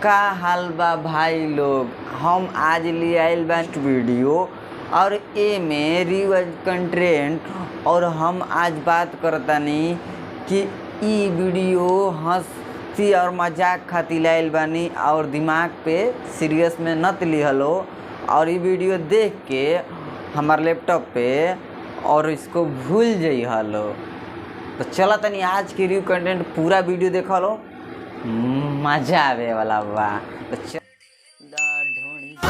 का हाल बा भाई लोग। हम आज ले आइल बा वीडियो और ए में रिवर्स कंटेंट और हम आज बात करतानी कि ई वीडियो हंसी और मजाक खातिर लाइल बानी और दिमाग पे सीरियस में नत लिहलो और ये वीडियो देख के हमारे लैपटॉप पे और इसको भूल जाइ हलो। तो चला तनी आज के रिव्यू कंटेंट पूरा वीडियो देखा लो, मजा आवे वाला बा। तो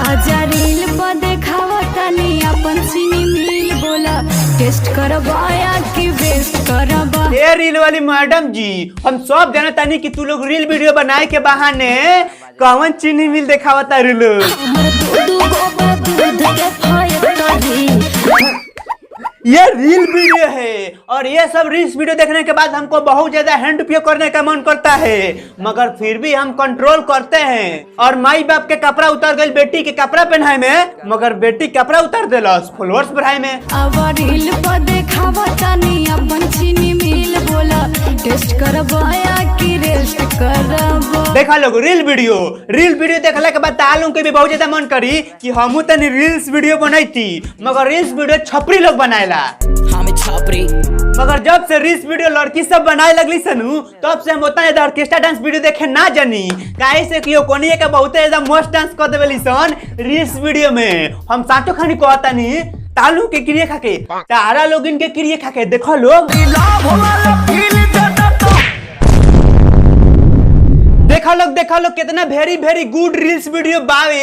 आजा रील पर देखावा तनी अपन सिनी मिल बोला टेस्ट करवाया कि वेस्ट करवा। ए रील वाली मैडम जी, हम सब जाना तानी कि तू लोग रील वीडियो बनाए के बहाने कौन चीनी मिल देखावा तारू लोग। ये रील वीडियो है और ये सब रील्स वीडियो देखने के बाद हमको बहुत ज्यादा हैंड उपयोग करने का मन करता है, मगर फिर भी हम कंट्रोल करते हैं। और माई बाप के कपड़ा उतार गई बेटी के कपड़ा पहनाए में, मगर बेटी कपड़ा उतार देलस फॉलोअर्स बढ़ाए में। अब रील पर देखावा तनी अपन चीनी मिल बोला टेस्ट करवाया कि रेस्ट करवा। देखा लोग रील वीडियो देखला के बाद तालू के भी बहुत ज्यादा मन करी कि हमू तनी रील्स वीडियो बनाईती, मगर रील्स वीडियो छपरी लोग बनाएला। मगर जब से रील्स वीडियो लड़की सब बनाए लगली सनू, तब से हम उतना ज्यादा ऑर्केस्ट्रा डांस वीडियो देखे ना जानी। काहे से कि कोनी के बहुत ज्यादा मस्त डांस कर देवेली सन रील्स वीडियो में। हम साचो खानी कहतानी तालू के क्रिया खाके तारा लोग इनके क्रिया खाके देखो लोग। देखा लोग कितना very very good reels video बावे।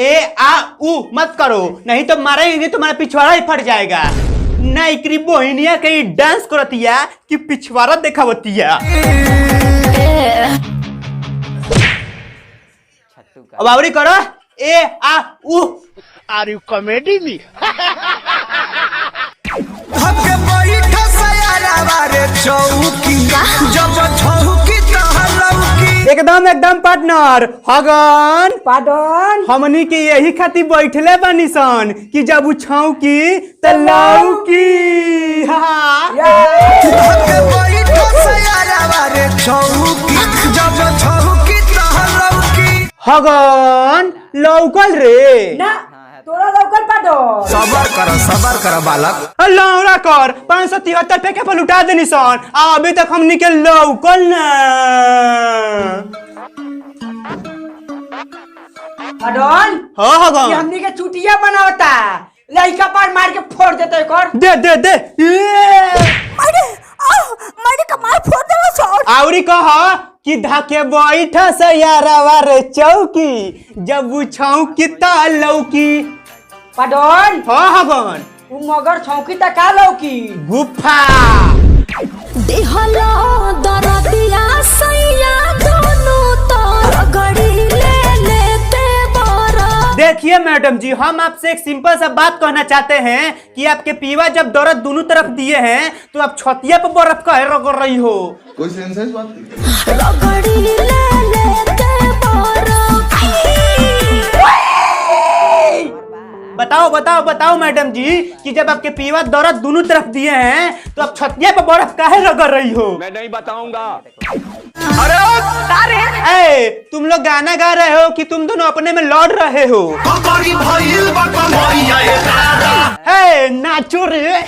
ए आ उ मत करो, नहीं तो मारेंगे तुम्हारा पिछवाड़ा ही फट जाएगा। नहीं करी बोहिनिया कहीं डांस करतिया कि पिछवाड़ा देखावतिया। अब आवरी करो ए आ उ। आर यू कॉमेडी मी? एकदम पार्टनर हगन पार्टन हमनी के यही खातिर बैठले बानी सन कि जब उछाऊ की तलाऊ की। हगन लौकल रे ना तोरा लौकल पाटो। सबर कर बालक। लौड़ा कर 573 पैके पर लुटा देनी सन, अभी तक हमनी के लौकल ना। अडन हाँ हगन हमनी के चुटिया बनावता लइका पर मार के फोड़ देते कर। दे मारे कमाल फोड़ देला छोड़। आवरी कह कि धाके बैठा से यारावा रे चौकी, जब उछाऊ की लौकी। पडन हाँ हगन उ मगर छौकी त का लौकी गुफा देहला दरदिया सैया दोनों तर गड़ी ले लेते बारा। देखिए मैडम जी, हम आपसे एक सिंपल सा बात कहना चाहते हैं कि आपके पीवा जब दर्द दोनों तरफ दिए हैं तो आप छतिया पर बर्फ काहे रगड़ रही हो? कोई सेंस है इस बात की? रगड़ी ले लेते बारा। बताओ मैडम जी कि जब आपके पीवा दर्द दोनों तरफ दिए हैं तो आप छतिया पर बर्फ काहे रगड़ रही हो? मैं नहीं बताऊंगा। अरे तुम लोग गाना गा रहे हो कि तुम दोनों अपने में लड़ रहे हो? नाचो रे।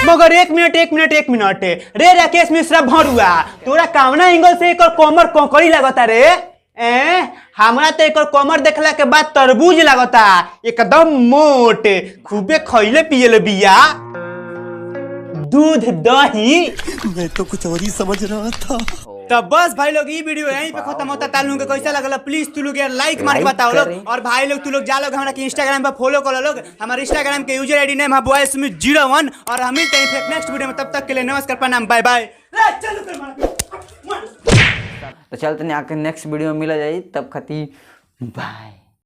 मगर एक मिनट रे राकेश मिश्रा भरुआ, तोरा कावना एंगल से एक कमर कोकड़ी लगता रे? हमरा तो एक कमर देखला के बाद तरबूज लगता, एकदम मोट, खूबे खइले पियले बिया दूध दही। मैं तो कुछ और ही समझ रहा था। तब बस भाई लोग ये वीडियो यहीं पे खत्म होता। तालू के कैसा लगला प्लीज तू लोग यार लाइक मार के बताओ लोग। और भाई लोग तू लोग जा लोग हमारा इंस्टाग्राम पे फॉलो कर लोग। हमारे इंस्टाग्राम के यूजर आईडी नेम है boysmith01 और हम मिलते हैं नेक्स्ट वीडियो में। तब तक के लिए नमस्कार, प्रणाम, बाय बाय। तो चलते आके नेक्स्ट वीडियो में मिला जाए, तब खातिर बाय।